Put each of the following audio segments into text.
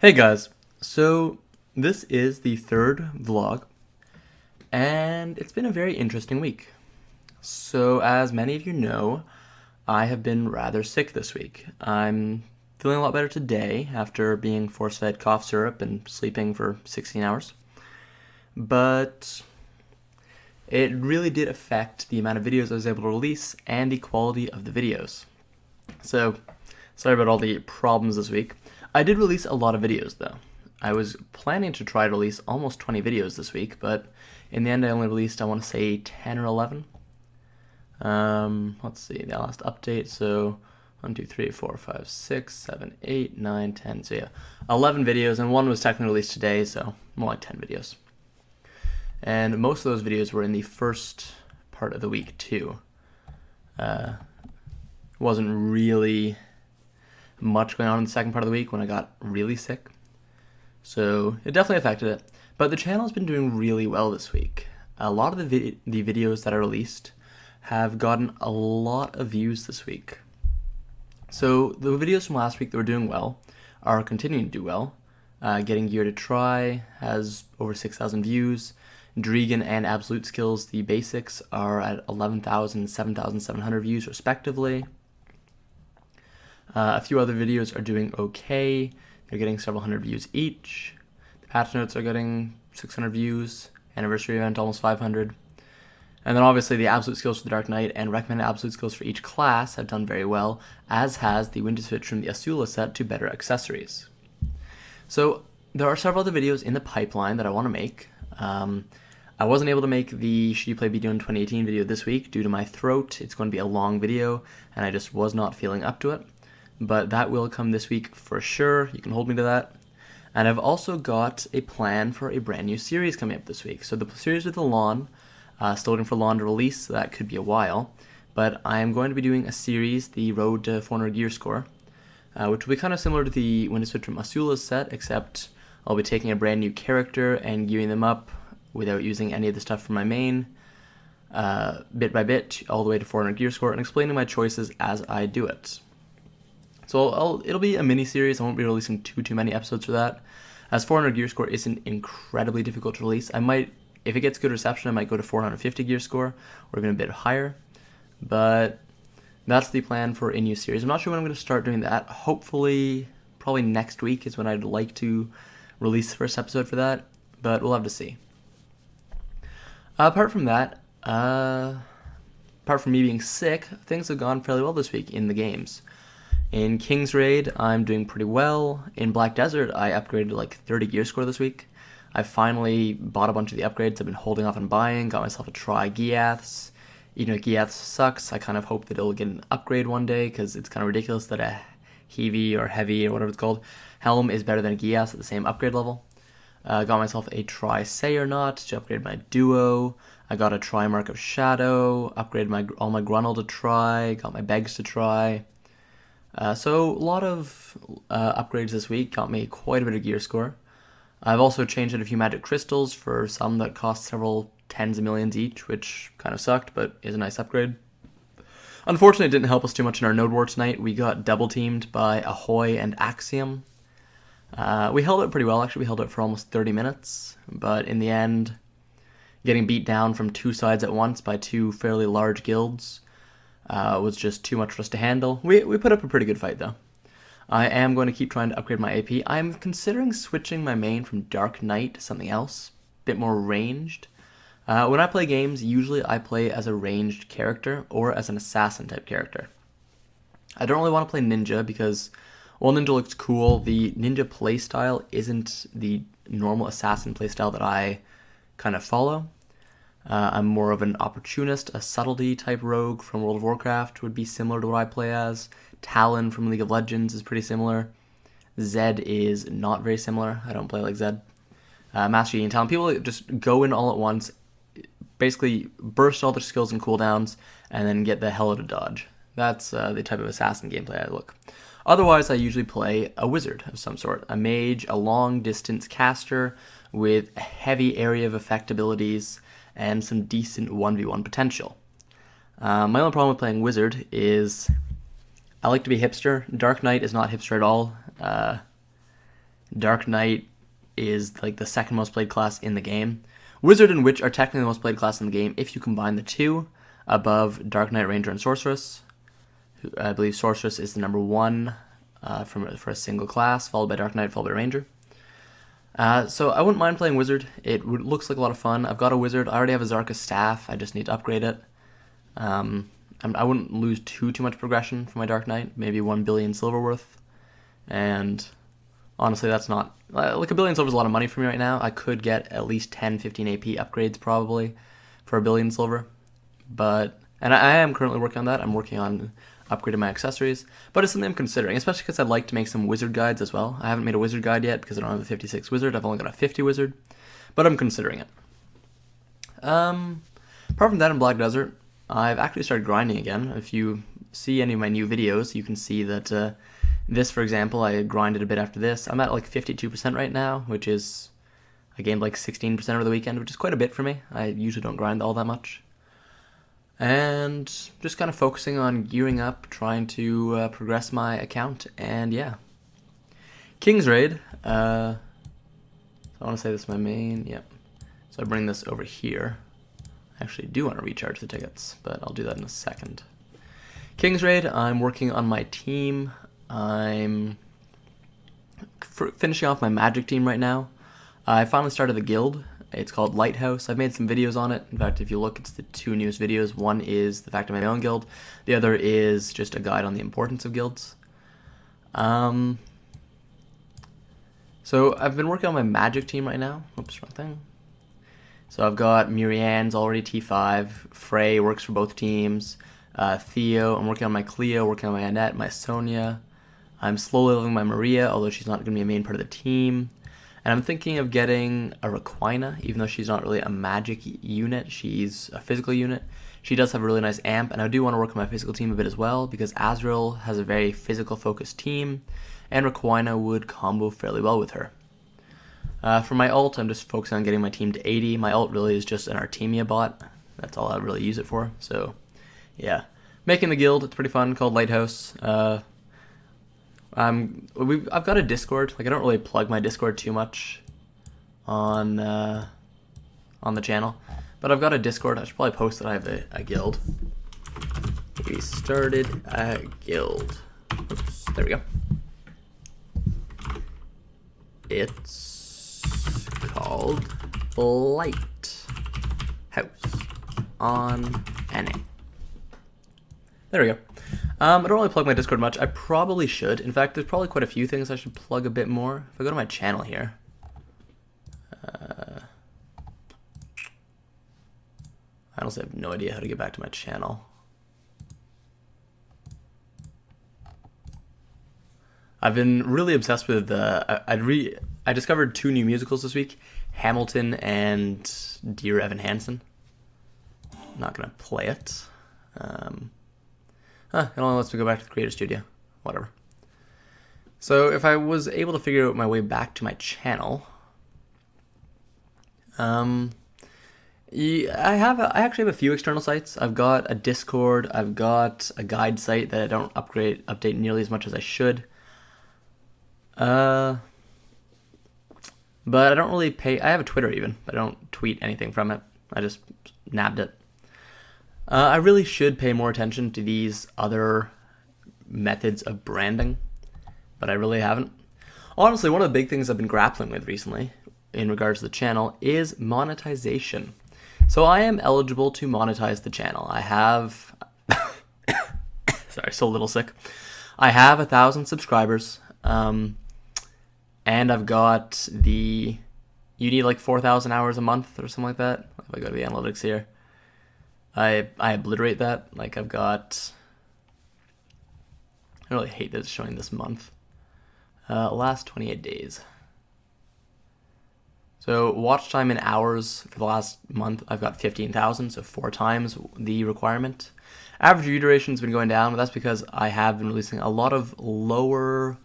Hey guys, so this is the third vlog, and it's been a very interesting week. So, as many of you know, I have been rather sick this week. I'm feeling a lot better today after being force-fed cough syrup and sleeping for 16 hours. But it really did affect the amount of videos I was able to release and the quality of the videos. So, sorry about all the problems this week. I did release a lot of videos though. I was planning to try to release almost 20 videos this week, but in the end I only released, I want to say 10 or 11. Let's see, the last update, so 1, 2, 3, 4, 5, 6, 7, 8, 9, 10, so yeah, 11 videos, and one was technically released today, so more like 10 videos. And most of those videos were in the first part of the week too. Wasn't really much going on in the second part of the week when I got really sick. So it definitely affected it. But the channel's been doing really well this week. A lot of the videos that I released have gotten a lot of views this week. So the videos from last week that were doing well are continuing to do well. Getting Gear to Try has over 6,000 views. Dragon and Absolute Skills, the basics, are at 11,000 and 7,700 views respectively. A few other videos are doing okay. They're getting several hundred views each. The patch notes are getting 600 views. Anniversary event almost 500. And then obviously the Absolute Skills for the Dark Knight and recommended Absolute Skills for each class have done very well, as has the window switch from the Azula set to better accessories. So there are several other videos in the pipeline that I want to make. I wasn't able to make the Should You Play Video in 2018 video this week due to my throat. It's going to be a long video, and I just was not feeling up to it. But that will come this week for sure. You can hold me to that. And I've also got a plan for a brand new series coming up this week. So the series with the Lawn, still waiting for Lawn to release, so that could be a while. But I am going to be doing a series, the Road to 400 Gear Score, which will be kind of similar to the Window Switch from Azula's set, except I'll be taking a brand new character and gearing them up without using any of the stuff from my main, bit by bit, all the way to 400 Gear Score, and explaining my choices as I do it. So it'll be a mini-series. I won't be releasing too many episodes for that, as 400 Gear Score isn't incredibly difficult to release. I might, if it gets good reception, I might go to 450 Gear Score, or even a bit higher. But that's the plan for a new series. I'm not sure when I'm going to start doing that. Hopefully, probably next week is when I'd like to release the first episode for that, but we'll have to see. Apart from that, apart from me being sick, things have gone fairly well this week in the games. In King's Raid, I'm doing pretty well. In Black Desert, I upgraded like 30 gear score this week. I finally bought a bunch of the upgrades I've been holding off on buying, got myself a Tri-Giaths. Even though Giaths sucks, I kind of hope that it'll get an upgrade one day, because it's kind of ridiculous that a Heavy or Heavy or whatever it's called helm is better than a Giaths at the same upgrade level. Got myself a Tri-Sayernaut to upgrade my Duo. I got a Tri-Mark of Shadow, upgraded all my Grunel to try, got my Begs to try. So a lot of upgrades this week got me quite a bit of gear score. I've also changed out a few magic crystals for some that cost several tens of millions each, which kind of sucked, but is a nice upgrade. Unfortunately, it didn't help us too much in our node war tonight. We got double teamed by Ahoy and Axiom. We held it pretty well, actually. We held it for almost 30 minutes, but in the end, getting beat down from two sides at once by two fairly large guilds was just too much for us to handle. We put up a pretty good fight, though. I am going to keep trying to upgrade my AP. I'm considering switching my main from Dark Knight to something else, a bit more ranged. When I play games, usually I play as a ranged character or as an assassin type character. I don't really want to play ninja because, while ninja looks cool, the ninja playstyle isn't the normal assassin playstyle that I kind of follow. I'm more of an opportunist, a subtlety type rogue from World of Warcraft would be similar to what I play as. Talon from League of Legends is pretty similar. Zed is not very similar. I don't play like Zed. Master Yi and Talon. People just go in all at once, basically burst all their skills and cooldowns, and then get the hell out of dodge. That's the type of assassin gameplay I look. Otherwise, I usually play a wizard of some sort. A mage, a long distance caster with a heavy area of effect abilities and some decent 1v1 potential. My only problem with playing wizard is I like to be hipster. Dark Knight is not hipster at all. Dark Knight is like the second most played class in the game. Wizard and Witch are technically the most played class in the game if you combine the two, above Dark Knight, Ranger, and Sorceress. I believe Sorceress is the number one for a single class, followed by Dark Knight, followed by Ranger. So I wouldn't mind playing Wizard. It looks like a lot of fun. I've got a Wizard. I already have a Zarka staff. I just need to upgrade it. I wouldn't lose too much progression for my Dark Knight. Maybe 1 billion silver worth. And honestly, that's not... Like, 1 billion silver is a lot of money for me right now. I could get at least 10, 15 AP upgrades probably for 1 billion silver. And I am currently working on that. I'm working on upgrading my accessories. But it's something I'm considering, especially because I'd like to make some wizard guides as well. I haven't made a wizard guide yet because I don't have a 56 wizard. I've only got a 50 wizard. But I'm considering it. Apart from that, in Black Desert, I've actually started grinding again. If you see any of my new videos, you can see that this, for example, I grinded a bit after this. I'm at like 52% right now, which is, I gained like 16% over the weekend, which is quite a bit for me. I usually don't grind all that much. And just kind of focusing on gearing up, trying to progress my account, and yeah. King's Raid, so I want to say this is my main, yep. So I bring this over here. I actually do want to recharge the tickets, but I'll do that in a second. King's Raid, I'm working on my team. I'm finishing off my magic team right now. I finally started the guild. It's called Lighthouse. I've made some videos on it. In fact, if you look, it's the two newest videos. One is the fact of my own guild. The other is just a guide on the importance of guilds. So I've been working on my magic team right now. Oops, wrong thing. So I've got Mirianne's already T5. Frey works for both teams. Theo, I'm working on my Cleo, working on my Annette, my Sonia. I'm slowly leveling my Maria, although she's not going to be a main part of the team. And I'm thinking of getting a Requina, even though she's not really a magic unit. She's a physical unit. She does have a really nice amp, and I do want to work on my physical team a bit as well, because Azrael has a very physical-focused team, and Requina would combo fairly well with her. For my ult, I'm just focusing on getting my team to 80. My ult really is just an Artemia bot. That's all I really use it for. So, yeah. Making the guild, it's pretty fun, called Lighthouse. I've got a Discord. Like, I don't really plug my Discord too much on the channel, but I've got a Discord. I should probably post that I have a guild. We started a guild. Oops, there we go. It's called Lighthouse on NA. There we go. I don't really plug my Discord much. I probably should. In fact, there's probably quite a few things I should plug a bit more. If I go to my channel here. I honestly have no idea how to get back to my channel. I've been really obsessed with, I discovered 2 new musicals this week. Hamilton and Dear Evan Hansen. I'm not going to play it. It only lets me go back to the Creator Studio. Whatever. So if I was able to figure out my way back to my channel, I actually have a few external sites. I've got a Discord. I've got a guide site that I don't update nearly as much as I should. But I don't really pay. I have a Twitter even, but I don't tweet anything from it. I just nabbed it. I really should pay more attention to these other methods of branding, but I really haven't. Honestly, one of the big things I've been grappling with recently in regards to the channel is monetization. So I am eligible to monetize the channel. I have, sorry, still a little sick. I have 1,000 subscribers, and I've got you need like 4,000 hours a month or something like that. If I go to the analytics here. I obliterate that. Like I've got, I really hate that it's showing this month. Last 28 days. So watch time in hours for the last month, I've got 15,000, so 4 times the requirement. Average view duration's been going down, but that's because I have been releasing a lot of lower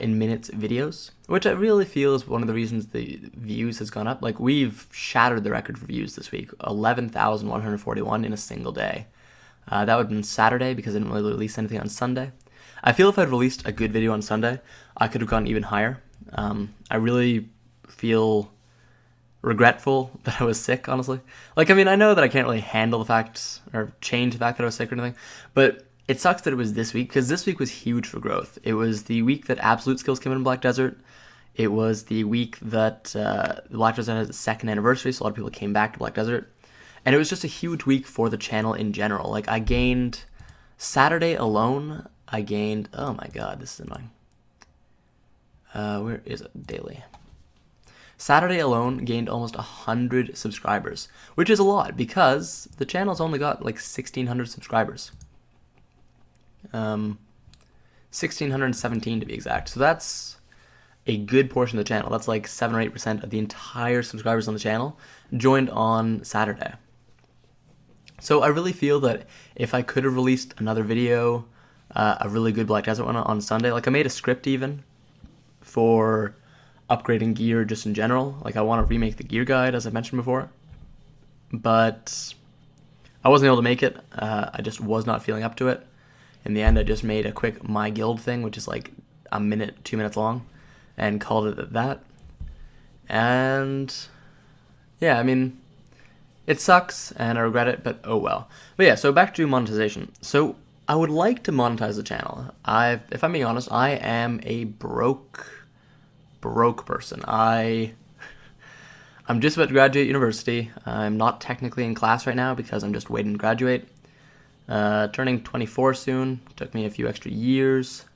in minutes videos, which I really feel is one of the reasons the views has gone up. Like, we've shattered the record for views this week, 11,141 in a single day. That would have been Saturday because I didn't really release anything on Sunday. I feel if I'd released a good video on Sunday, I could have gone even higher. I really feel regretful that I was sick, honestly. Like, I mean, I know that I can't really handle the fact or change the fact that I was sick or anything, but it sucks that it was this week, because this week was huge for growth. It was the week that Absolute Skills came in Black Desert. It was the week that the Black Desert had its second anniversary, so a lot of people came back to Black Desert. And it was just a huge week for the channel in general. Like, I gained, Saturday alone, oh my god, this is annoying. Where is it? Daily. Saturday alone gained almost 100 subscribers, which is a lot because the channel's only got like 1,600 subscribers. 1,617 to be exact. So that's a good portion of the channel. That's like 7 or 8% of the entire subscribers on the channel joined on Saturday. So I really feel that if I could have released another video, a really good Black Desert one on Sunday, like I made a script even for upgrading gear just in general. Like, I want to remake the gear guide, as I mentioned before, but I wasn't able to make it. I just was not feeling up to it. In the end, I just made a quick My Guild thing, which is like a minute, 2 minutes long, and called it at that. And yeah, I mean, it sucks and I regret it, but oh well. But yeah, so back to monetization. So I would like to monetize the channel. If I'm being honest, I am a broke person. I'm just about to graduate university. I'm not technically in class right now because I'm just waiting to graduate. Turning 24 soon. Took me a few extra years.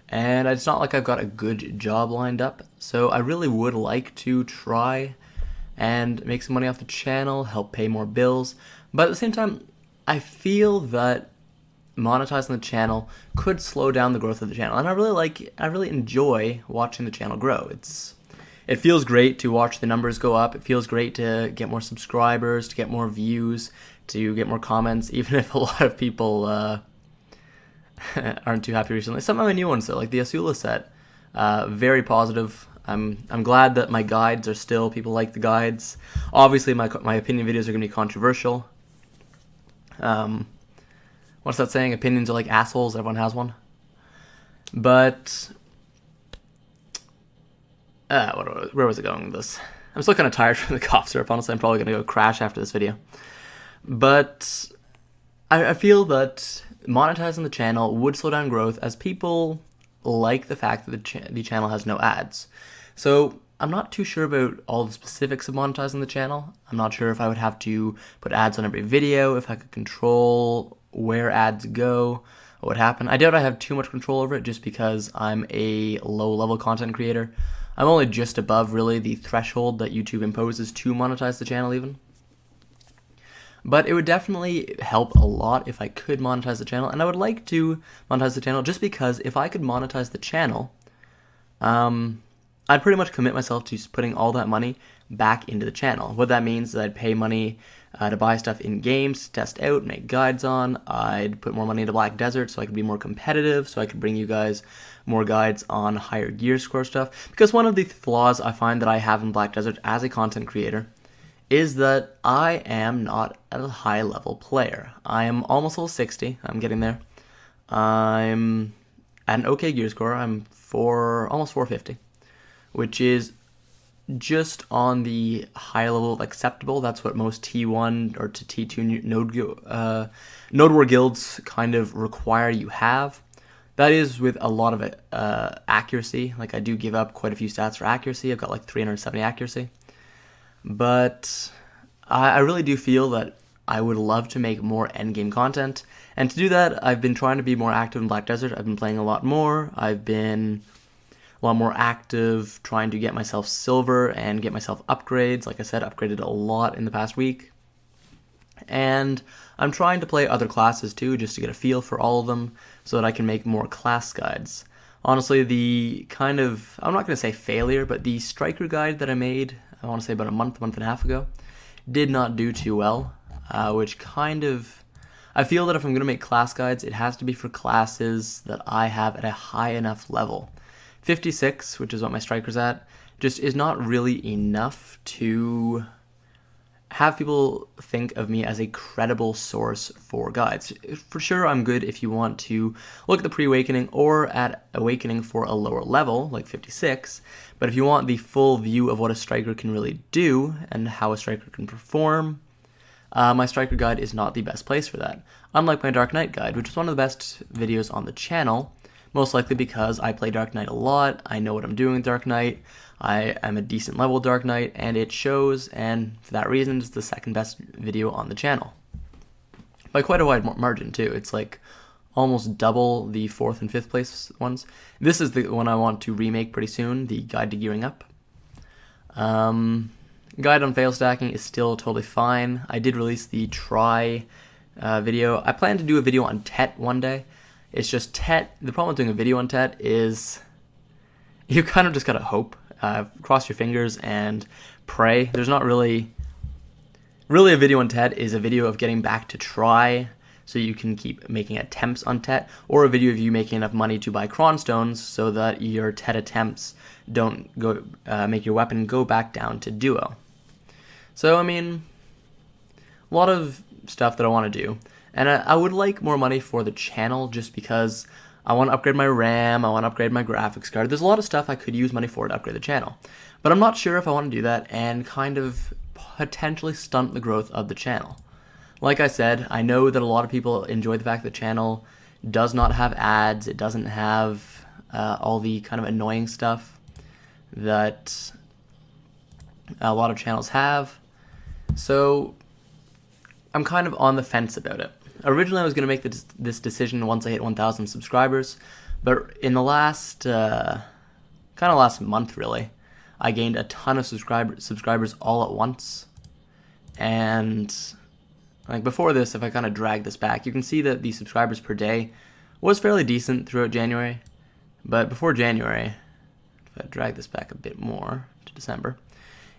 And it's not like I've got a good job lined up. So I really would like to try and make some money off the channel, help pay more bills. But at the same time, I feel that monetizing the channel could slow down the growth of the channel. And I really enjoy watching the channel grow. It feels great to watch the numbers go up. It feels great to get more subscribers, to get more views, to get more comments, even if a lot of people aren't too happy recently. Some of my new ones though, like the Asula set, very positive. I'm glad that my guides are still, people like the guides. Obviously my opinion videos are going to be controversial. What's that saying? Opinions are like assholes. Everyone has one. But where was it going with this? I'm still kind of tired from the cough syrup. Honestly, I'm probably going to go crash after this video. But I feel that monetizing the channel would slow down growth, as people like the fact that the channel has no ads. So I'm not too sure about all the specifics of monetizing the channel. I'm not sure if I would have to put ads on every video, if I could control where ads go, what would happen. I doubt I have too much control over it just because I'm a low-level content creator. I'm only just above, really, the threshold that YouTube imposes to monetize the channel even. But it would definitely help a lot if I could monetize the channel, and I would like to monetize the channel just because if I could monetize the channel, I'd pretty much commit myself to putting all that money back into the channel. What that means is I'd pay money to buy stuff in games, test out, make guides on. I'd put more money into Black Desert so I could be more competitive, so I could bring you guys more guides on higher gear score stuff. Because one of the flaws I find that I have in Black Desert as a content creator is that I am not a high level player. I am almost level 60. I'm getting there. I'm at an okay gear score. I'm almost 450, which is just on the high level acceptable. That's what most T1 or to T2 node war guilds kind of require you have. That is with a lot of accuracy. Like, I do give up quite a few stats for accuracy. I've got like 370 accuracy. But I really do feel that I would love to make more endgame content. And to do that, I've been trying to be more active in Black Desert. I've been playing a lot more. I've been a lot more active trying to get myself silver and get myself upgrades. Like I said, upgraded a lot in the past week. And I'm trying to play other classes too, just to get a feel for all of them so that I can make more class guides. Honestly, the kind of, I'm not going to say failure, but the striker guide that I made, I want to say about a month and a half ago, did not do too well, which kind of, I feel that if I'm going to make class guides, it has to be for classes that I have at a high enough level. 56, which is what my striker's at, just is not really enough to have people think of me as a credible source for guides. For sure, I'm good if you want to look at the pre-awakening or at awakening for a lower level, like 56, but if you want the full view of what a striker can really do and how a striker can perform, my striker guide is not the best place for that. Unlike my Dark Knight guide, which is one of the best videos on the channel, most likely because I play Dark Knight a lot, I know what I'm doing with Dark Knight, I am a decent level Dark Knight, and it shows, and for that reason, it's the second best video on the channel. By quite a wide margin, too. It's like almost double the 4th and 5th place ones. This is the one I want to remake pretty soon, the Guide to Gearing Up. Guide on fail stacking is still totally fine. I did release the try video. I plan to do a video on TET one day. It's just TET, the problem with doing a video on TET is you kind of just gotta hope. Cross your fingers and pray. There's not really a video on TET is a video of getting back to try so you can keep making attempts on TET, or a video of you making enough money to buy cronstones so that your TET attempts don't go make your weapon go back down to duo. So, I mean, a lot of stuff that I want to do. And I would like more money for the channel just because I want to upgrade my RAM, I want to upgrade my graphics card. There's a lot of stuff I could use money for to upgrade the channel. But I'm not sure if I want to do that and kind of potentially stunt the growth of the channel. Like I said, I know that a lot of people enjoy the fact that the channel does not have ads, it doesn't have all the kind of annoying stuff that a lot of channels have. So I'm kind of on the fence about it. Originally, I was going to make this decision once I hit 1,000 subscribers, but in the last month, really, I gained a ton of subscribers all at once. And like before this, if I kind of drag this back, you can see that the subscribers per day was fairly decent throughout January. But before January, if I drag this back a bit more to December,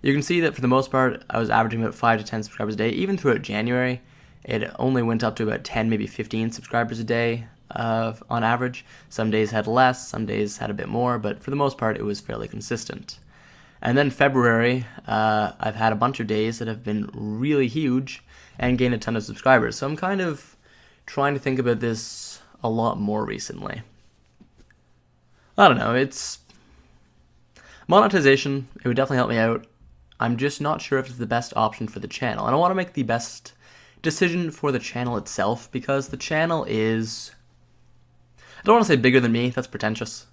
you can see that for the most part, I was averaging about 5 to 10 subscribers a day. Even throughout January, it only went up to about 10, maybe 15 subscribers a day on average. Some days had less, some days had a bit more, but for the most part, it was fairly consistent. And then February, I've had a bunch of days that have been really huge and gained a ton of subscribers. So I'm kind of trying to think about this a lot more recently. I don't know, it's monetization. It would definitely help me out. I'm just not sure if it's the best option for the channel. And I want to make the best decision for the channel itself because the channel is, I don't want to say bigger than me, that's pretentious.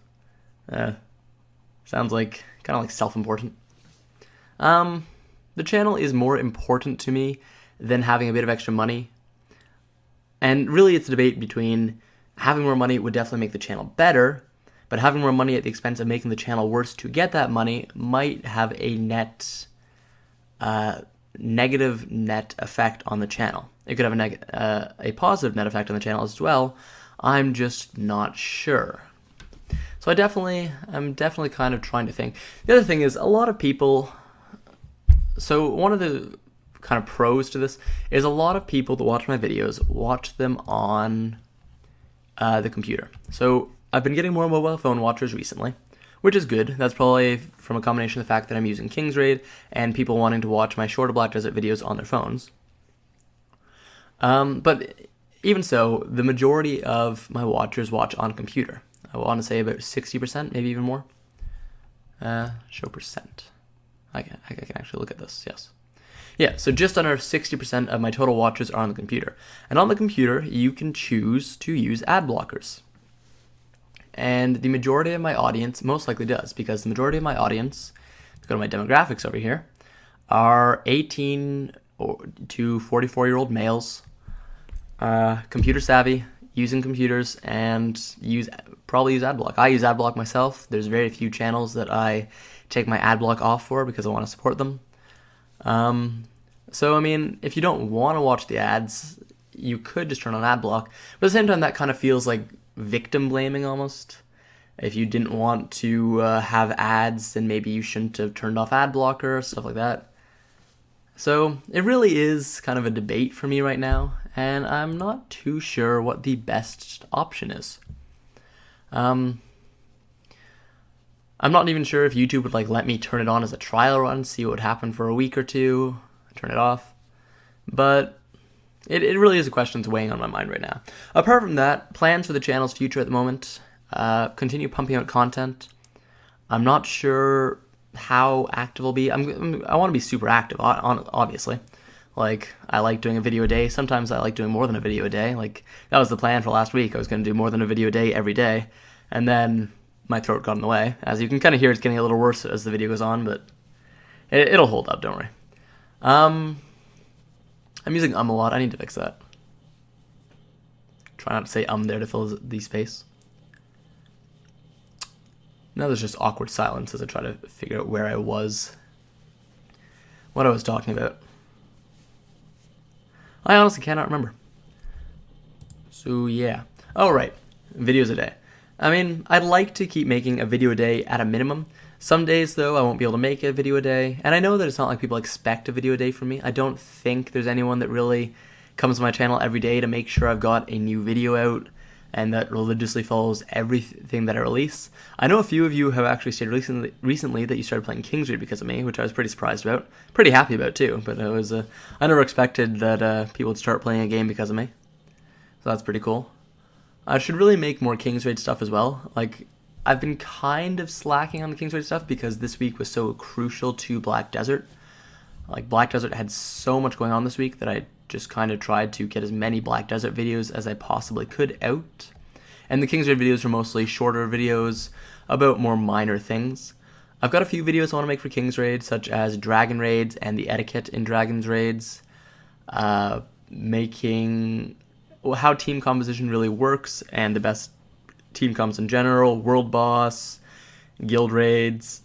Sounds like kind of like self-important. The channel is more important to me than having a bit of extra money. And really it's a debate between having more money would definitely make the channel better, but having more money at the expense of making the channel worse to get that money might have a negative net effect on the channel. It could have a positive net effect on the channel as well. I'm just not sure. So I'm definitely kind of trying to think. The other thing is a lot of people, so one of the kind of pros to this is a lot of people that watch my videos watch them on the computer. So I've been getting more mobile phone watchers recently, which is good. That's probably from a combination of the fact that I'm using King's Raid and people wanting to watch my shorter Black Desert videos on their phones. But even so, the majority of my watchers watch on computer. I want to say about 60%, maybe even more. Show percent. I can actually look at this, yes. Yeah, so just under 60% of my total watchers are on the computer. And on the computer, you can choose to use ad blockers. And the majority of my audience most likely does, because the majority of my audience, go to my demographics over here, are 18 to 44-year-old males, computer savvy, using computers, and probably use AdBlock. I use AdBlock myself. There's very few channels that I take my AdBlock off for because I want to support them. So, I mean, if you don't want to watch the ads, you could just turn on AdBlock. But at the same time, that kind of feels like victim blaming almost. If you didn't want to have ads, then maybe you shouldn't have turned off AdBlocker, stuff like that. So it really is kind of a debate for me right now, and I'm not too sure what the best option is. I'm not even sure if YouTube would let me turn it on as a trial run, see what would happen for a week or two. turn it off. But it really is a question that's weighing on my mind right now. Apart from that, plans for the channel's future at the moment, continue pumping out content. I'm not sure how active I'll be. I want to be super active, obviously. Like, I like doing a video a day. Sometimes I like doing more than a video a day. Like, that was the plan for last week. I was going to do more than a video a day every day. And then my throat got in the way. As you can kind of hear, it's getting a little worse as the video goes on, but it'll hold up, don't worry. I'm using a lot. I need to fix that. Try not to say there to fill the space. Now there's just awkward silence as I try to figure out where I was. What I was talking about. I honestly cannot remember. So yeah. Oh right, videos a day. I mean, I'd like to keep making a video a day at a minimum. Some days though, I won't be able to make a video a day. And I know that it's not like people expect a video a day from me. I don't think there's anyone that really comes to my channel every day to make sure I've got a new video out and that religiously follows everything that I release. I know a few of you have actually stated recently that you started playing King's Raid because of me, which I was pretty surprised about. Pretty happy about too, but I never expected that people would start playing a game because of me. So that's pretty cool. I should really make more King's Raid stuff as well. Like, I've been kind of slacking on the King's Raid stuff because this week was so crucial to Black Desert. Like, Black Desert had so much going on this week that I just kind of tried to get as many Black Desert videos as I possibly could out. And the King's Raid videos were mostly shorter videos about more minor things. I've got a few videos I want to make for King's Raid, such as Dragon Raids and the etiquette in Dragon's Raids. Making how team composition really works and the best team comps in general, world boss, guild raids.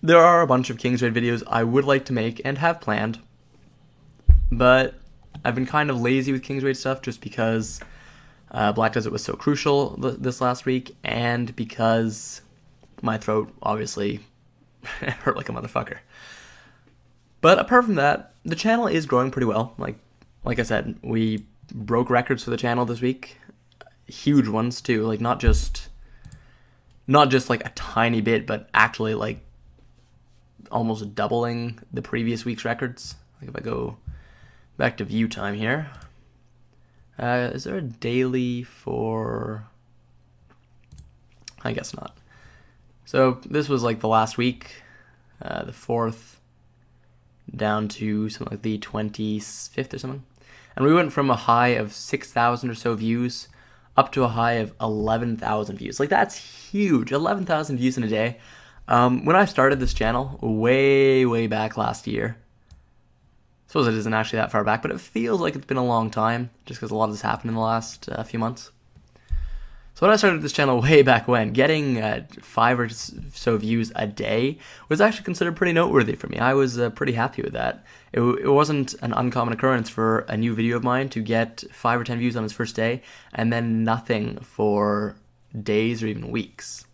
There are a bunch of King's Raid videos I would like to make and have planned, but I've been kind of lazy with King's Raid stuff just because Black Desert was so crucial this last week, and because my throat obviously hurt like a motherfucker. But apart from that, the channel is growing pretty well. Like I said, we broke records for the channel this week, huge ones too. Like not just like a tiny bit, but actually like almost doubling the previous week's records. Like if I go back to view time here, is there a daily for? I guess not. So this was like the last week, the 4th, down to something like the 25th or something. And we went from a high of 6,000 or so views up to a high of 11,000 views. Like, that's huge. 11,000 views in a day. When I started this channel way back last year, I suppose it isn't actually that far back, but it feels like it's been a long time just because a lot has happened in the last few months. So when I started this channel way back when, getting 5 or so views a day was actually considered pretty noteworthy for me. I was pretty happy with that. It wasn't an uncommon occurrence for a new video of mine to get 5 or 10 views on its first day and then nothing for days or even weeks.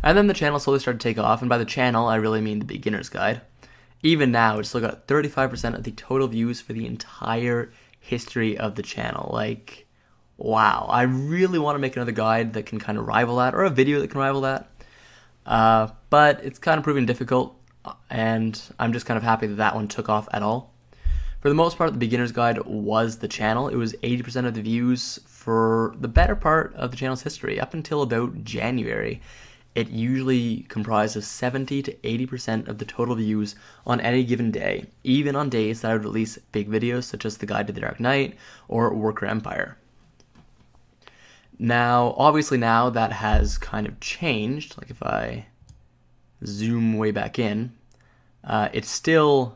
And then the channel slowly started to take off, and by the channel, I really mean the beginner's guide. Even now, it's still got 35% of the total views for the entire history of the channel. Like, wow, I really want to make another guide that can kind of rival that, or a video that can rival that. But it's kind of proving difficult, and I'm just kind of happy that that one took off at all. For the most part, the beginner's guide was the channel. It was 80% of the views for the better part of the channel's history, up until about January. It usually comprises 70 to 80% of the total views on any given day, even on days that I would release big videos such as the Guide to the Dark Knight or Worker Empire. Now, obviously now that has kind of changed. Like if I zoom way back in, it still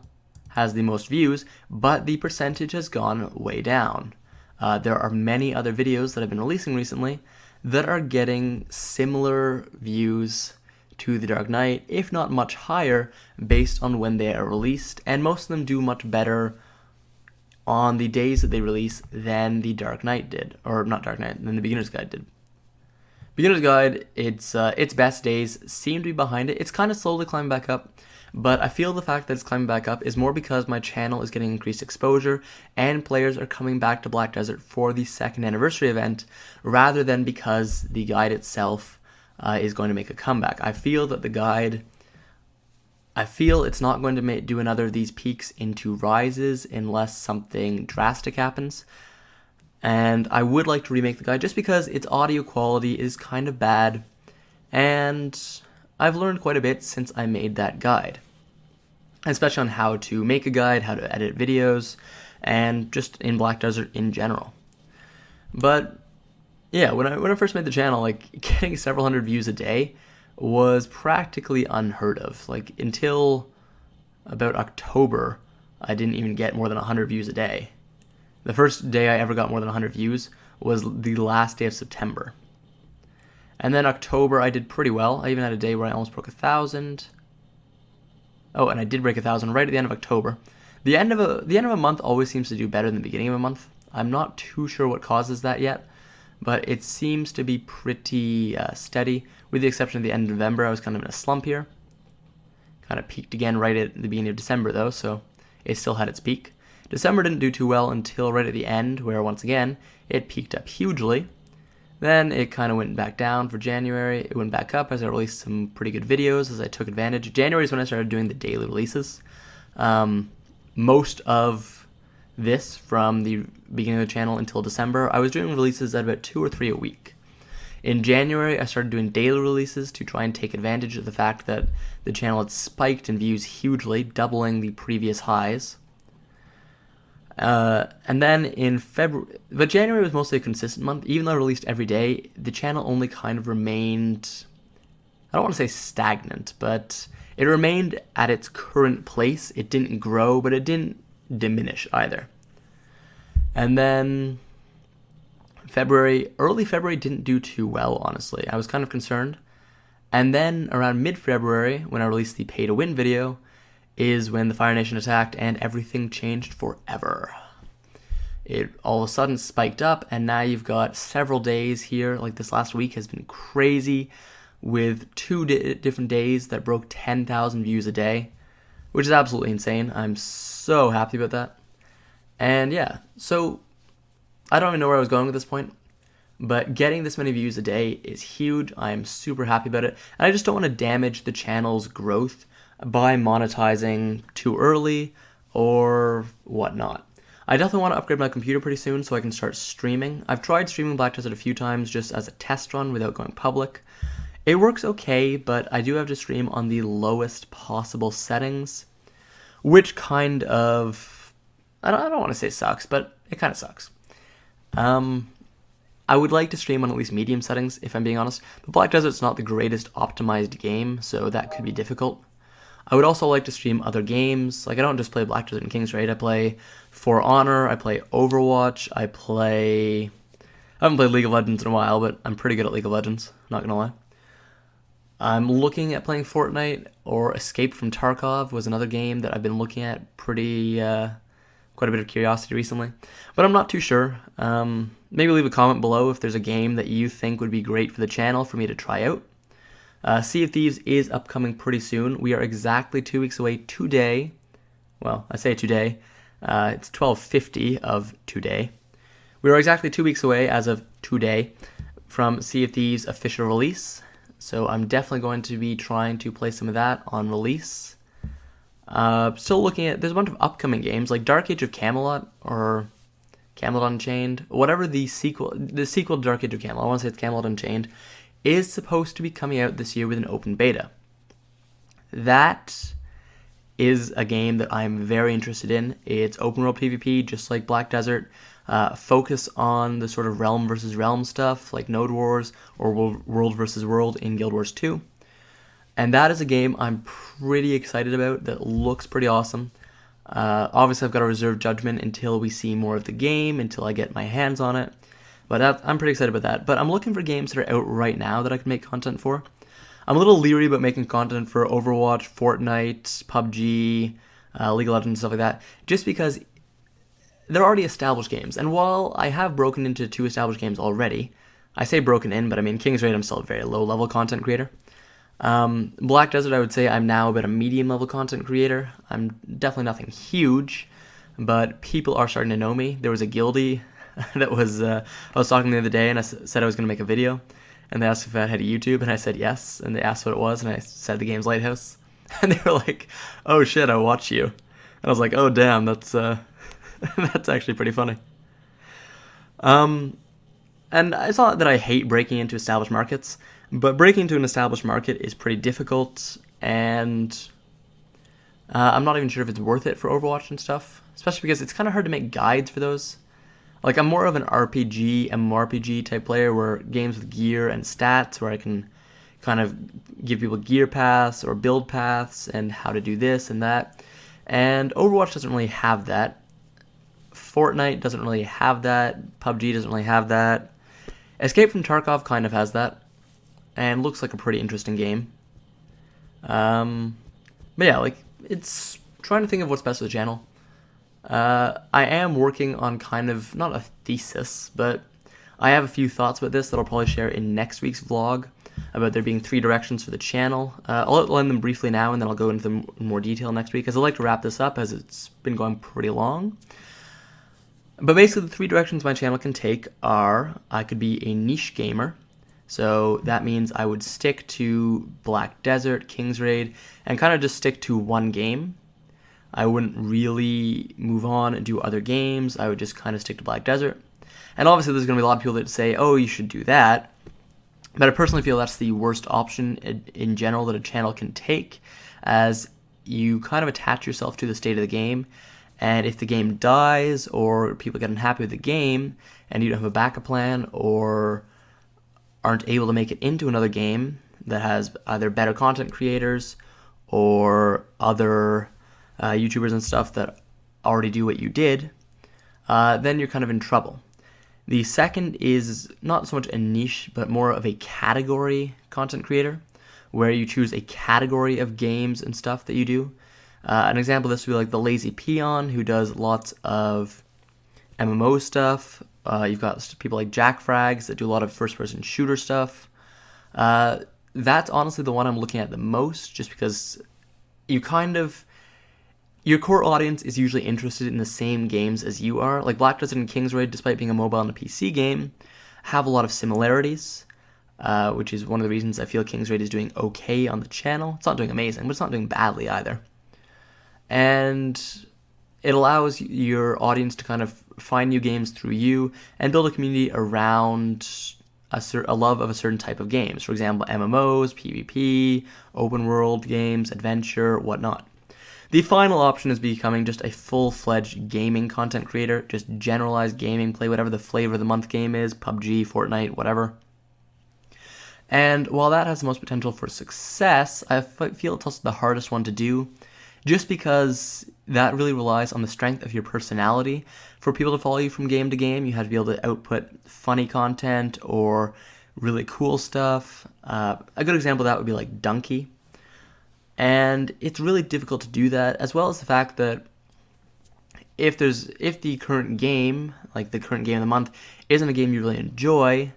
has the most views, but the percentage has gone way down. There are many other videos that I've been releasing recently that are getting similar views to The Dark Knight, if not much higher, based on when they are released, and most of them do much better on the days that they release than The Dark Knight did, or not Dark Knight, than the Beginner's Guide did. Beginner's Guide, its best days seem to be behind it. It's kind of slowly climbing back up, but I feel the fact that it's climbing back up is more because my channel is getting increased exposure and players are coming back to Black Desert for the 2nd anniversary event, rather than because the guide itself is going to make a comeback. I feel that the guide I feel it's not going to do another of these peaks into rises unless something drastic happens. And I would like to remake the guide just because its audio quality is kind of bad, and I've learned quite a bit since I made that guide, especially on how to make a guide, how to edit videos, and just in Black Desert in general. But yeah, when I first made the channel, like getting several hundred views a day was practically unheard of. Like until about October, I didn't even get more than 100 views a day. The first day I ever got more than 100 views was the last day of September. And then October I did pretty well. I even had a day where I almost broke 1,000. Oh, and I did break 1,000 right at the end of October. The end of a month always seems to do better than the beginning of a month. I'm not too sure what causes that yet, but it seems to be pretty steady, with the exception of the end of November. I was kind of in a slump here. Kind of peaked again right at the beginning of December, though, so it still had its peak. December didn't do too well until right at the end, where once again, it peaked up hugely. Then it kind of went back down for January. It went back up as I released some pretty good videos, as I took advantage. January is when I started doing the daily releases. Most of this, from the beginning of the channel until December, I was doing releases at about 2 or 3 a week. In January, I started doing daily releases to try and take advantage of the fact that the channel had spiked in views hugely, doubling the previous highs. And then in February, but January was mostly a consistent month. Even though I released every day, the channel only kind of remained, I don't want to say stagnant, but it remained at its current place. It didn't grow, but it didn't diminish either. And then early February didn't do too well, honestly. I was kind of concerned. And then around mid-February, when I released the pay-to-win video, is when the Fire Nation attacked and everything changed forever. It all of a sudden spiked up, and now you've got several days here. Like this last week has been crazy, with 2 different days that broke 10,000 views a day, which is absolutely insane. I'm so happy about that. And yeah, so I don't even know where I was going with this point, but getting this many views a day is huge. I'm super happy about it, and I just don't want to damage the channel's growth by monetizing too early or whatnot. I definitely want to upgrade my computer pretty soon so I can start streaming. I've tried streaming Black Desert a few times just as a test run without going public. It works okay, but I do have to stream on the lowest possible settings, which kind of, I don't want to say sucks, but it kind of sucks. I would like to stream on at least medium settings, if I'm being honest, but Black Desert's not the greatest optimized game, so that could be difficult. I would also like to stream other games. Like, I don't just play Black Desert and King's Raid. I play For Honor, I play Overwatch, I haven't played League of Legends in a while, but I'm pretty good at League of Legends, not gonna lie. I'm looking at playing Fortnite, or Escape from Tarkov was another game that I've been looking at quite a bit of curiosity recently. But I'm not too sure. Maybe leave a comment below if there's a game that you think would be great for the channel for me to try out. Sea of Thieves is upcoming pretty soon. We are exactly 2 weeks away today. Well, I say today. It's 12:50 of today. We are exactly 2 weeks away as of today from Sea of Thieves' official release. So I'm definitely going to be trying to play some of that on release. Still looking at, there's a bunch of upcoming games like Dark Age of Camelot or Camelot Unchained, whatever the sequel to Dark Age of Camelot, I want to say it's Camelot Unchained, is supposed to be coming out this year with an open beta. That is a game that I'm very interested in. It's open world PvP, just like Black Desert. Focus on the sort of realm versus realm stuff, like Node Wars or World versus World in Guild Wars 2. And that is a game I'm pretty excited about that looks pretty awesome. Obviously, I've got to reserve judgment until we see more of the game, until I get my hands on it. But I'm pretty excited about that. But I'm looking for games that are out right now that I can make content for. I'm a little leery about making content for Overwatch, Fortnite, PUBG, League of Legends, stuff like that, just because they're already established games. And while I have broken into 2 established games already, I say broken in, but I mean, King's Raid, I'm still a very low-level content creator. Black Desert, I would say I'm now about a medium-level content creator. I'm definitely nothing huge, but people are starting to know me. There was a guildie that I was talking the other day, and I said I was going to make a video, and they asked if I had a YouTube, and I said yes, and they asked what it was, and I said the game's Lighthouse. And they were like, "Oh shit, I watch you." And I was like, "Oh damn, that's that's actually pretty funny." Um, and it's not that I hate breaking into established markets, but breaking into an established market is pretty difficult, and I'm not even sure if it's worth it for Overwatch and stuff, especially because it's kind of hard to make guides for those. Like, I'm more of an RPG, MMORPG type player where games with gear and stats where I can kind of give people gear paths or build paths and how to do this and that. And Overwatch doesn't really have that. Fortnite doesn't really have that. PUBG doesn't really have that. Escape from Tarkov kind of has that, and looks like a pretty interesting game. But yeah, like, it's trying to think of what's best for the channel. I am working on kind of, not a thesis, but I have a few thoughts about this that I'll probably share in next week's vlog, about there being 3 directions for the channel. I'll outline them briefly now, and then I'll go into them in more detail next week, because I'd like to wrap this up, as it's been going pretty long. But basically, the 3 directions my channel can take are, I could be a niche gamer, so that means I would stick to Black Desert, King's Raid, and kind of just stick to one game. I wouldn't really move on and do other games. I would just kind of stick to Black Desert. And obviously there's going to be a lot of people that say, oh, you should do that. But I personally feel that's the worst option in general that a channel can take, as you kind of attach yourself to the state of the game. And if the game dies, or people get unhappy with the game, and you don't have a backup plan, or aren't able to make it into another game that has either better content creators or other YouTubers and stuff that already do what you did, then you're kind of in trouble. The second is not so much a niche, but more of a category content creator, where you choose a category of games and stuff that you do. An example of this would be like the Lazy Peon, who does lots of MMO stuff. You've got people like Jack Frags that do a lot of first-person shooter stuff. That's honestly the one I'm looking at the most, just because you kind of... Your core audience is usually interested in the same games as you are. Like Black Desert and King's Raid, despite being a mobile and a PC game, have a lot of similarities, which is one of the reasons I feel King's Raid is doing okay on the channel. It's not doing amazing, but it's not doing badly either. And it allows your audience to kind of find new games through you and build a community around a love of a certain type of games. For example, MMOs, PvP, open world games, adventure, whatnot. The final option is becoming just a full-fledged gaming content creator, just generalized gaming, play whatever the flavor of the month game is, PUBG, Fortnite, whatever. And while that has the most potential for success, I feel it's also the hardest one to do, just because that really relies on the strength of your personality. For people to follow you from game to game, you have to be able to output funny content or really cool stuff. A good example of that would be like Dunkey. And it's really difficult to do that, as well as the fact that if the current game, like the current game of the month, isn't a game you really enjoy,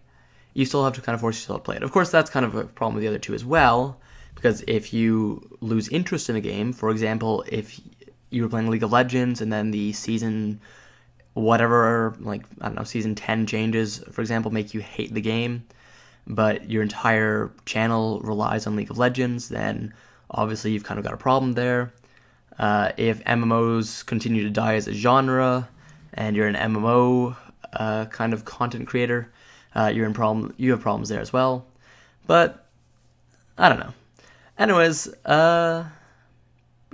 you still have to kind of force yourself to play it. Of course, that's kind of a problem with the other two as well, because if you lose interest in a game, for example, if you were playing League of Legends and then the season whatever, like, I don't know, season 10 changes, for example, make you hate the game, but your entire channel relies on League of Legends, then obviously you've kind of got a problem there. If MMOs continue to die as a genre, and you're an MMO kind of content creator, you have problems there as well. But I don't know. Anyways,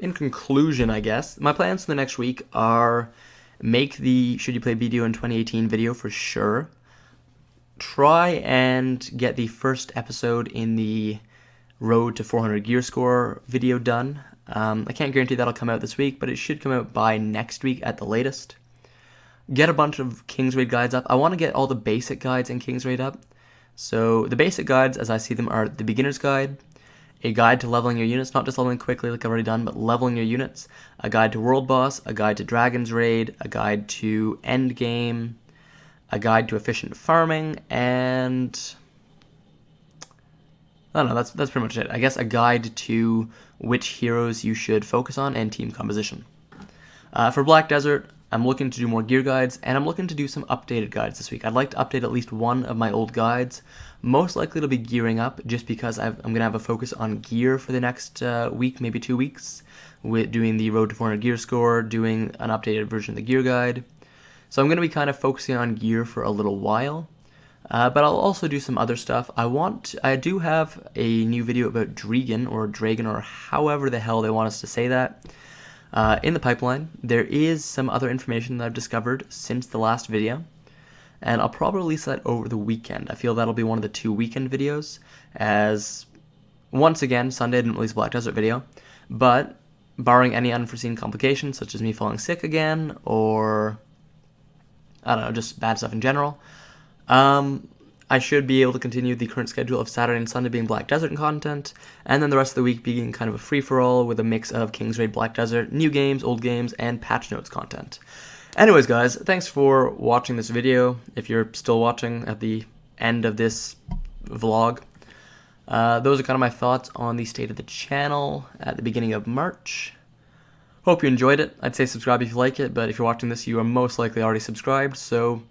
in conclusion, I guess my plans for the next week are make the Should You Play BDO in 2018 video for sure. Try and get the first episode in the Road to 400 Gear Score video done. I can't guarantee that'll come out this week, but it should come out by next week at the latest. Get a bunch of King's Raid guides up. I want to get all the basic guides in King's Raid up. So the basic guides, as I see them, are the Beginner's Guide, a guide to leveling your units, not just leveling quickly like I've already done, but leveling your units, a guide to World Boss, a guide to Dragon's Raid, a guide to Endgame, a guide to efficient farming, and I don't know, that's pretty much it. I guess a guide to which heroes you should focus on and team composition. For Black Desert, I'm looking to do more gear guides, and I'm looking to do some updated guides this week. I'd like to update at least one of my old guides, Most likely it'll be gearing up just because I'm going to have a focus on gear for the next week, maybe 2 weeks, with doing the Road to 400 gear score, doing an updated version of the gear guide. So I'm going to be kind of focusing on gear for a little while. But I'll also do some other stuff. I do have a new video about Dragon, or however the hell they want us to say that, in the pipeline. There is some other information that I've discovered since the last video, and I'll probably release that over the weekend. I feel that'll be one of the 2 weekend videos, as once again, Sunday I didn't release a Black Desert video, but barring any unforeseen complications, such as me falling sick again, or I don't know, just bad stuff in general, I should be able to continue the current schedule of Saturday and Sunday being Black Desert content, and then the rest of the week being kind of a free-for-all with a mix of King's Raid, Black Desert, new games, old games, and patch notes content. Anyways, guys, thanks for watching this video. If you're still watching at the end of this vlog, those are kind of my thoughts on the state of the channel at the beginning of March. Hope you enjoyed it. I'd say subscribe if you like it, but if you're watching this, you are most likely already subscribed, so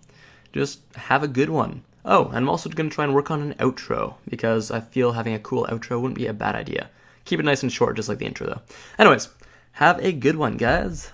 just have a good one. Oh, and I'm also going to try and work on an outro, because I feel having a cool outro wouldn't be a bad idea. Keep it nice and short, just like the intro, though. Anyways, have a good one, guys.